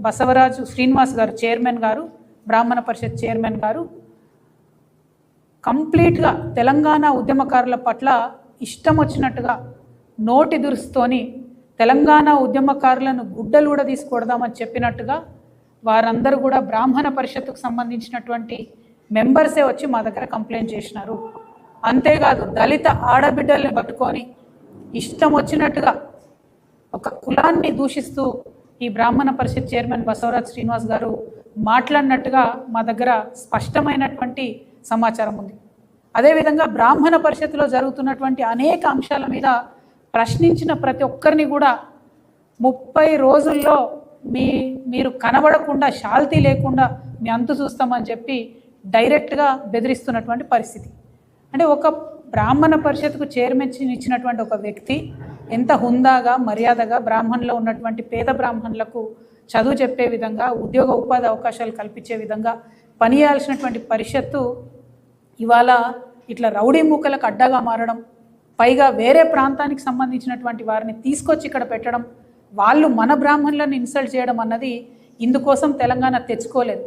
బసవరాజు శ్రీనివాస్ గారు చైర్మన్ గారు, బ్రాహ్మణ పరిషత్ చైర్మన్ గారు కంప్లీట్గా తెలంగాణ ఉద్యమకారుల పట్ల ఇష్టం వచ్చినట్టుగా నోటి దురుస్తోని తెలంగాణ ఉద్యమకారులను గుడ్డలు కూడా తీసుకొడదామని చెప్పినట్టుగా వారందరూ కూడా బ్రాహ్మణ పరిషత్తుకు సంబంధించినటువంటి మెంబర్సే వచ్చి మా దగ్గర కంప్లైంట్ చేసినారు. అంతేకాదు దళిత ఆడబిడ్డల్ని పట్టుకొని ఇష్టం వచ్చినట్టుగా ఒక కులాన్ని దూషిస్తూ ఈ బ్రాహ్మణ పరిషత్ చైర్మన్ బసవరాజ్ శ్రీనివాస్ గారు మాట్లాడినట్టుగా మా దగ్గర స్పష్టమైనటువంటి సమాచారం ఉంది. అదేవిధంగా బ్రాహ్మణ పరిషత్తులో జరుగుతున్నటువంటి అనేక అంశాల మీద ప్రశ్నించిన ప్రతి ఒక్కరిని కూడా 30 రోజుల్లో మీరు కనబడకుండా శాల్తీ లేకుండా మీ అంతు చూస్తామని చెప్పి డైరెక్ట్గా బెదిరిస్తున్నటువంటి పరిస్థితి. అంటే ఒక బ్రాహ్మణ పరిషత్కు చైర్మన్ ఇచ్చినటువంటి ఒక వ్యక్తి ఎంత హుందాగా మర్యాదగా బ్రాహ్మణులో ఉన్నటువంటి పేద బ్రాహ్మణులకు చదువు చెప్పే విధంగా ఉద్యోగ ఉపాధి అవకాశాలు కల్పించే విధంగా పనిచేయాల్సినటువంటి పరిషత్తు ఇవాళ ఇట్లా రౌడీ మూకలకు అడ్డగా మారడం, పైగా వేరే ప్రాంతానికి సంబంధించినటువంటి వారిని తీసుకొచ్చి ఇక్కడ పెట్టడం, వాళ్ళు మన బ్రాహ్మణులను ఇన్సల్ట్ చేయడం అన్నది ఇందుకోసం తెలంగాణ తెచ్చుకోలేదు.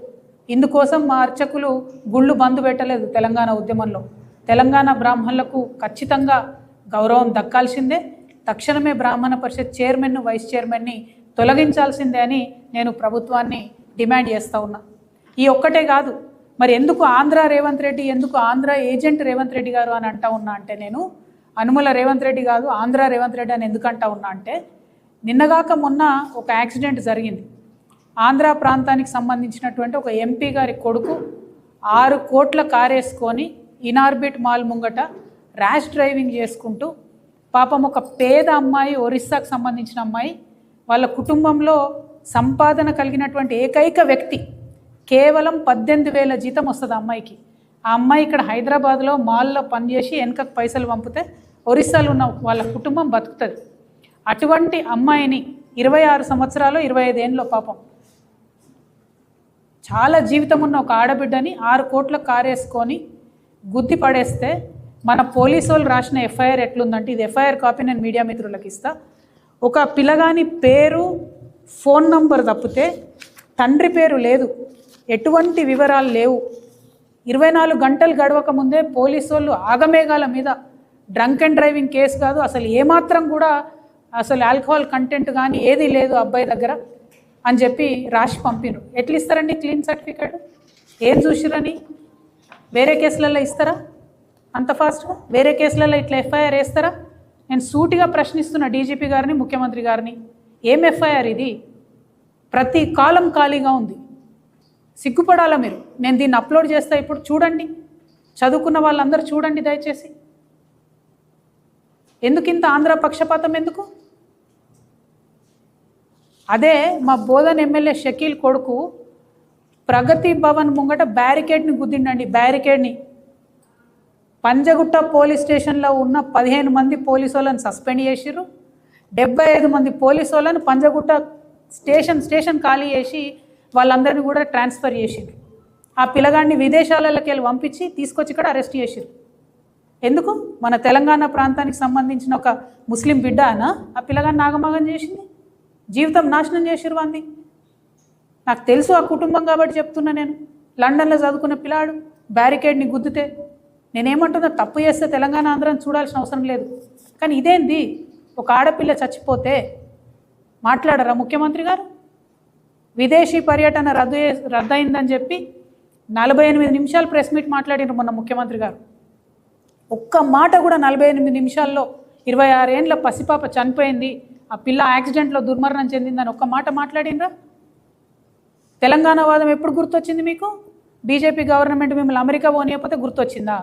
ఇందుకోసం మా అర్చకులు గుళ్ళు బంద్ పెట్టలేదు. తెలంగాణ ఉద్యమంలో తెలంగాణ బ్రాహ్మణులకు ఖచ్చితంగా గౌరవం దక్కాల్సిందే. తక్షణమే బ్రాహ్మణ పరిషత్ చైర్మన్ను వైస్ చైర్మన్ని తొలగించాల్సిందే అని నేను ప్రభుత్వాన్ని డిమాండ్ చేస్తూ ఉన్నా. ఈ ఒక్కటే కాదు, మరి ఎందుకు ఆంధ్ర రేవంత్ రెడ్డి, ఎందుకు ఆంధ్ర ఏజెంట్ రేవంత్ రెడ్డి గారు అని అంటా ఉన్నా అంటే, నేను అనుముల రేవంత్ రెడ్డి కాదు ఆంధ్ర రేవంత్ రెడ్డి అని ఎందుకు అంటా ఉన్నా అంటే, నిన్నగాక మొన్న ఒక యాక్సిడెంట్ జరిగింది. ఆంధ్ర ప్రాంతానికి సంబంధించినటువంటి ఒక ఎంపీ గారి కొడుకు 6 కోట్ల కారేసుకొని ఇనార్బిట్ మాల్ ముంగట ర్యాష్ డ్రైవింగ్ చేసుకుంటూ, పాపం ఒక పేద అమ్మాయి, ఒరిస్సాకు సంబంధించిన అమ్మాయి, వాళ్ళ కుటుంబంలో సంపాదన కలిగినటువంటి ఏకైక వ్యక్తి, కేవలం 18,000 జీతం వస్తుంది అమ్మాయికి. ఆ అమ్మాయి ఇక్కడ హైదరాబాద్లో మాల్లో పనిచేసి వెనకకు పైసలు పంపితే ఒరిస్సాలో ఉన్న వాళ్ళ కుటుంబం బతుకుతుంది. అటువంటి అమ్మాయిని 26 సంవత్సరాలు 25 ఏళ్ళలో పాపం చాలా జీవితం ఉన్న ఒక ఆడబిడ్డని 6 కోట్ల కారేసుకొని గుద్ది పడేస్తే మన పోలీసు వాళ్ళు రాసిన ఎఫ్ఐఆర్ ఎట్లుందంటే, ఇది ఎఫ్ఐఆర్ కాపీ నేను మీడియా మిత్రులకు ఇస్తా. ఒక పిల్లగాని పేరు, ఫోన్ నంబర్ తప్పితే తండ్రి పేరు లేదు, ఎటువంటి వివరాలు లేవు. 24 గంటలు గడవక ముందే పోలీసు వాళ్ళు ఆగమేఘాల మీద డ్రంక్ అండ్ డ్రైవింగ్ కేసు కాదు, అసలు ఏమాత్రం కూడా అసలు ఆల్కహాల్ కంటెంట్ కానీ ఏది లేదు అబ్బాయి దగ్గర అని చెప్పి రాసి పంపిను. ఎట్లా ఇస్తారండి క్లీన్ సర్టిఫికేట్? ఏం చూసిరని వేరే కేసులలో ఇస్తారా అంత ఫాస్ట్గా? వేరే కేసులలో ఇట్లా ఎఫ్ఐఆర్ వేస్తారా? నేను సూటిగా ప్రశ్నిస్తున్న డీజీపీ గారిని, ముఖ్యమంత్రి గారిని, ఏం ఎఫ్ఐఆర్ ఇది? ప్రతి కాలం ఖాళీగా ఉంది. సిగ్గుపడాలా మీరు? నేను దీన్ని అప్లోడ్ చేస్తా, ఇప్పుడు చూడండి, చదువుకున్న వాళ్ళందరూ చూడండి దయచేసి. ఎందుకు ఇంత ఆంధ్ర పక్షపాతం ఎందుకు? అదే మా బోధన్ ఎమ్మెల్యే షకీల్ కొడుకు ప్రగతి భవన్ ముంగట బ్యారికేడ్ని గుద్దిండండి. బ్యారికేడ్ని పంజగుట్ట పోలీస్ స్టేషన్లో ఉన్న 15 మంది పోలీసు వాళ్ళని సస్పెండ్ చేసిర్రు. 75 మంది పోలీసు వాళ్ళని పంజగుట్ట స్టేషన్ ఖాళీ చేసి వాళ్ళందరినీ కూడా ట్రాన్స్ఫర్ చేసిర్రు. ఆ పిల్లగాడిని విదేశాలకి వెళ్ళి పంపించి తీసుకొచ్చి ఇక్కడ అరెస్ట్ చేసిర్రు. ఎందుకు? మన తెలంగాణ ప్రాంతానికి సంబంధించిన ఒక ముస్లిం బిడ్డ అనా ఆ పిల్లగాడిని నాగమగం చేసింది? జీవితం నాశనం చేసిర్రు వాంది. నాకు తెలుసు ఆ కుటుంబం కాబట్టి చెప్తున్నా. నేను లండన్లో చదువుకున్న పిల్లాడు బ్యారికేడ్ని గుద్దితే నేనేమంటున్నా, తప్పు చేస్తే తెలంగాణ ఆంధ్రాన్ని చూడాల్సిన అవసరం లేదు. కానీ ఇదేంది, ఒక ఆడపిల్ల చచ్చిపోతే మాట్లాడరా ముఖ్యమంత్రి గారు? విదేశీ పర్యటన రద్దయిందని చెప్పి 48 నిమిషాలు ప్రెస్ మీట్ మాట్లాడినారు మొన్న ముఖ్యమంత్రి గారు. ఒక్క మాట కూడా 48 నిమిషాల్లో 26 ఏళ్ళ పసిపాప చనిపోయింది, ఆ పిల్ల యాక్సిడెంట్లో దుర్మరణం చెందిందని ఒక్క మాట మాట్లాడినరా? తెలంగాణ వాదం ఎప్పుడు గుర్తొచ్చింది మీకు? బీజేపీ గవర్నమెంట్ మిమ్మల్ని అమెరికా పోనీయకపోతే గుర్తొచ్చిందా?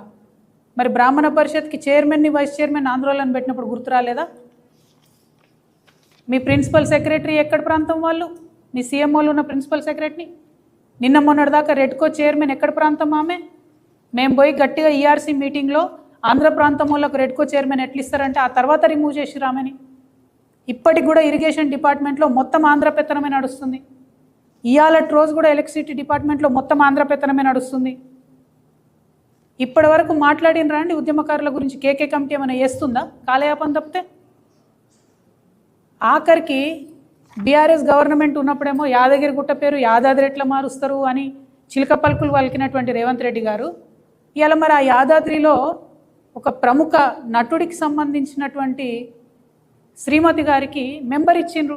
మరి బ్రాహ్మణ పరిషత్కి చైర్మన్ని, వైస్ చైర్మన్ ఆందోళన పెట్టినప్పుడు గుర్తు రాలేదా? మీ ప్రిన్సిపల్ సెక్రటరీ ఎక్కడ ప్రాంతం వాళ్ళు? మీ సీఎంఓలు ఉన్న ప్రిన్సిపల్ సెక్రటరీ నిన్న మొన్నటిదాకా రెడ్కో చైర్మన్ ఎక్కడ ప్రాంతం ఆమె? మేము పోయి గట్టిగా ఈఆర్సీ మీటింగ్లో ఆంధ్ర ప్రాంతం వాళ్ళకు రెడ్కో చైర్మన్ ఎట్లు ఇస్తారంటే ఆ తర్వాత రిమూవ్ చేసిరు ఆమెని. ఇప్పటికి కూడా ఇరిగేషన్ డిపార్ట్మెంట్లో మొత్తం ఆంధ్ర పెత్తనమే నడుస్తుంది. ఇవాళ రోజు కూడా ఎలక్ట్రిసిటీ డిపార్ట్మెంట్లో మొత్తం ఆంధ్ర పెత్తనమే నడుస్తుంది. ఇప్పటి వరకు మాట్లాడినరా అండి ఉద్యమకారుల గురించి? కేకే కమిటీ ఏమైనా చేస్తుందా కాలయాపన తప్పితే? ఆఖరికి బీఆర్ఎస్ గవర్నమెంట్ ఉన్నప్పుడేమో యాదగిరిగుట్ట పేరు యాదాద్రి ఎట్లా మారుస్తారు అని చిలక పలుకులు పలికినటువంటి రేవంత్ రెడ్డి గారు ఇవాళ మరి ఆ యాదాద్రిలో ఒక ప్రముఖ నటుడికి సంబంధించినటువంటి శ్రీమతి గారికి మెంబర్ ఇచ్చిండ్రు.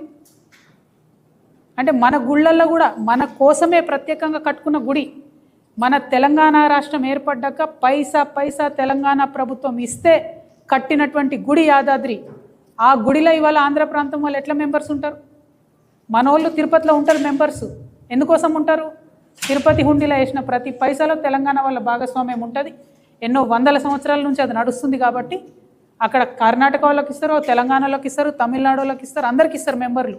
అంటే మన గుళ్ళల్లో కూడా మన కోసమే ప్రత్యేకంగా కట్టుకున్న గుడి, మన తెలంగాణ రాష్ట్రం ఏర్పడ్డాక పైసా పైసా తెలంగాణ ప్రభుత్వం ఇస్తే కట్టినటువంటి గుడి యాదాద్రి. ఆ గుడిలో ఇవాళ ఆంధ్ర ప్రాంతం వాళ్ళు ఎట్లా మెంబర్స్ ఉంటారు? మన వాళ్ళు తిరుపతిలో ఉంటారు మెంబర్స్. ఎందుకోసం ఉంటారు? తిరుపతి హుండీలో వేసిన ప్రతి పైసాలో తెలంగాణ వాళ్ళ భాగస్వామ్యం ఉంటుంది. ఎన్నో వందల సంవత్సరాల నుంచి అది నడుస్తుంది కాబట్టి అక్కడ కర్ణాటక వాళ్ళకి ఇస్తారు, తెలంగాణలోకి ఇస్తారు, తమిళనాడు వాళ్ళకి ఇస్తారు, అందరికి ఇస్తారు మెంబర్లు.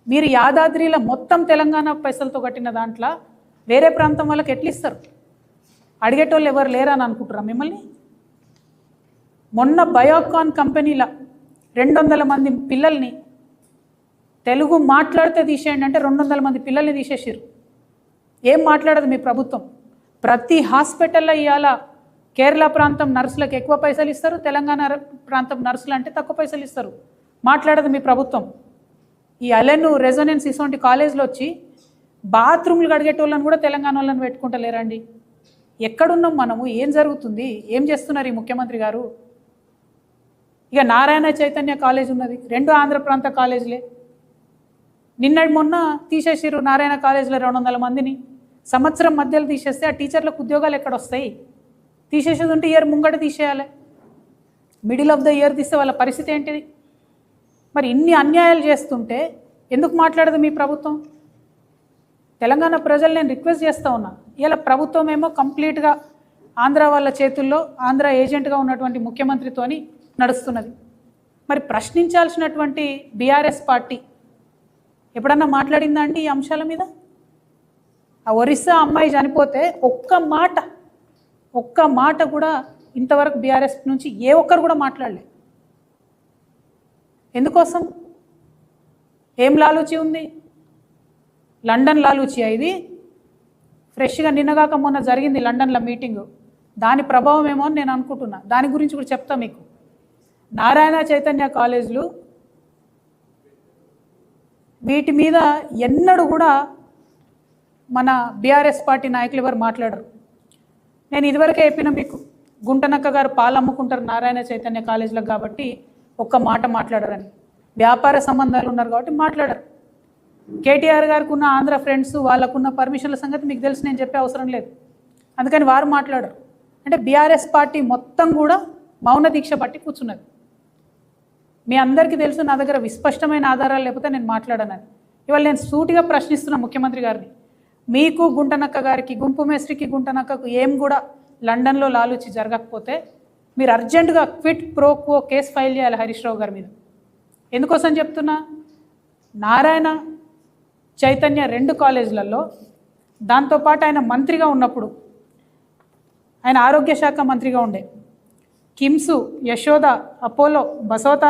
మీరు యాదాద్రిలో మొత్తం తెలంగాణ పైసలతో కట్టిన దాంట్లో వేరే ప్రాంతం వాళ్ళకి ఎట్లా ఇస్తారు? అడిగేటోళ్ళు ఎవరు లేరని అనుకుంటారా మిమ్మల్ని? మొన్న బయోకాన్ కంపెనీలో 200 మంది పిల్లల్ని తెలుగు మాట్లాడితే తీసేయండి అంటే 200 మంది పిల్లల్ని తీసేసారు. ఏం మాట్లాడదు మీ ప్రభుత్వం? ప్రతి హాస్పిటల్లో ఇవాళ కేరళ ప్రాంతం నర్సులకు ఎక్కువ పైసలు ఇస్తారు, తెలంగాణ ప్రాంతం నర్సులు అంటే తక్కువ పైసలు ఇస్తారు. మాట్లాడదు మీ ప్రభుత్వం. ఈ అలెను రెజొనెన్స్ ఇటువంటి కాలేజ్లో వచ్చి బాత్రూమ్లు కడిగేటోళ్ళని కూడా తెలంగాణ వాళ్ళని పెట్టుకుంటలేరండి. ఎక్కడున్నాం మనము? ఏం జరుగుతుంది? ఏం చేస్తున్నారు ఈ ముఖ్యమంత్రి గారు? ఇక నారాయణ చైతన్య కాలేజ్ ఉన్నది, 2 ఆంధ్ర ప్రాంత కాలేజీలే. నిన్నటి మొన్న తీసేసారు నారాయణ కాలేజీలో 200 మందిని. సంవత్సరం మధ్యలో తీసేస్తే ఆ టీచర్లకు ఉద్యోగాలు ఎక్కడ వస్తాయి? తీసేసేది ఉంటే ఇయర్ ముంగట తీసేయాలి. మిడిల్ ఆఫ్ ద ఇయర్ తీస్తే వాళ్ళ పరిస్థితి ఏంటిది? మరి ఇన్ని అన్యాయాలు చేస్తుంటే ఎందుకు మాట్లాడదు మీ ప్రభుత్వం? తెలంగాణ ప్రజలు నేను రిక్వెస్ట్ చేస్తూ ఉన్నా. ఇలా ప్రభుత్వం ఏమో కంప్లీట్గా ఆంధ్ర వాళ్ళ చేతుల్లో ఆంధ్ర ఏజెంట్గా ఉన్నటువంటి ముఖ్యమంత్రితోని నడుస్తున్నది. మరి ప్రశ్నించాల్సినటువంటి బీఆర్ఎస్ పార్టీ ఎప్పుడన్నా మాట్లాడిందా అండి ఈ అంశాల మీద? ఆ ఒరిస్సా అమ్మాయి చనిపోతే ఒక్క మాట కూడా ఇంతవరకు బీఆర్ఎస్ నుంచి ఏ ఒక్కరు కూడా మాట్లాడలేదు. ఎందుకోసం? ఏం లాలూచి ఉంది? లండన్ లాలూచి ఇది. ఫ్రెష్గా నిన్నగాక మొన్న జరిగింది లండన్లో మీటింగు, దాని ప్రభావం ఏమో అని నేను అనుకుంటున్నా. దాని గురించి కూడా చెప్తా మీకు. నారాయణ చైతన్య కాలేజీలు వీటి మీద ఎన్నడూ కూడా మన బీఆర్ఎస్ పార్టీ నాయకులు ఎవరు మాట్లాడరు. నేను ఇదివరకే చెప్పిన మీకు, గుంటనక్క గారు పాలు అమ్ముకుంటారు నారాయణ చైతన్య కాలేజీలకు కాబట్టి ఒక్క మాట మాట్లాడరని. వ్యాపార సంబంధాలు ఉన్నారు కాబట్టి మాట్లాడరు. కేటీఆర్ గారికి ఉన్న ఆంధ్ర ఫ్రెండ్స్ వాళ్ళకున్న పర్మిషన్ల సంగతి మీకు తెలిసి నేను చెప్పే అవసరం లేదు. అందుకని వారు మాట్లాడరు. అంటే బీఆర్ఎస్ పార్టీ మొత్తం కూడా మౌన దీక్ష పట్టి కూర్చున్నది. మీ అందరికీ తెలుసు నా దగ్గర విస్పష్టమైన ఆధారాలు లేకపోతే నేను మాట్లాడనని. ఇవాళ నేను సూటిగా ప్రశ్నిస్తున్నా ముఖ్యమంత్రి గారిని. మీకు గుంటనక్క గారికి, గుంపు మేస్త్రికి గుంటనక్కకు ఏం కూడా లండన్లో లాలూచి జరగకపోతే మీరు అర్జెంటుగా quit pro quo case file చేయాలి హరీష్ రావు గారి మీద. ఎందుకోసం చెప్తున్నా? నారాయణ చైతన్య 2 కాలేజీలలో, దాంతోపాటు ఆయన మంత్రిగా ఉన్నప్పుడు, ఆయన ఆరోగ్య శాఖ మంత్రిగా ఉండే, కిమ్సు, యశోద, అపోలో, బసవతార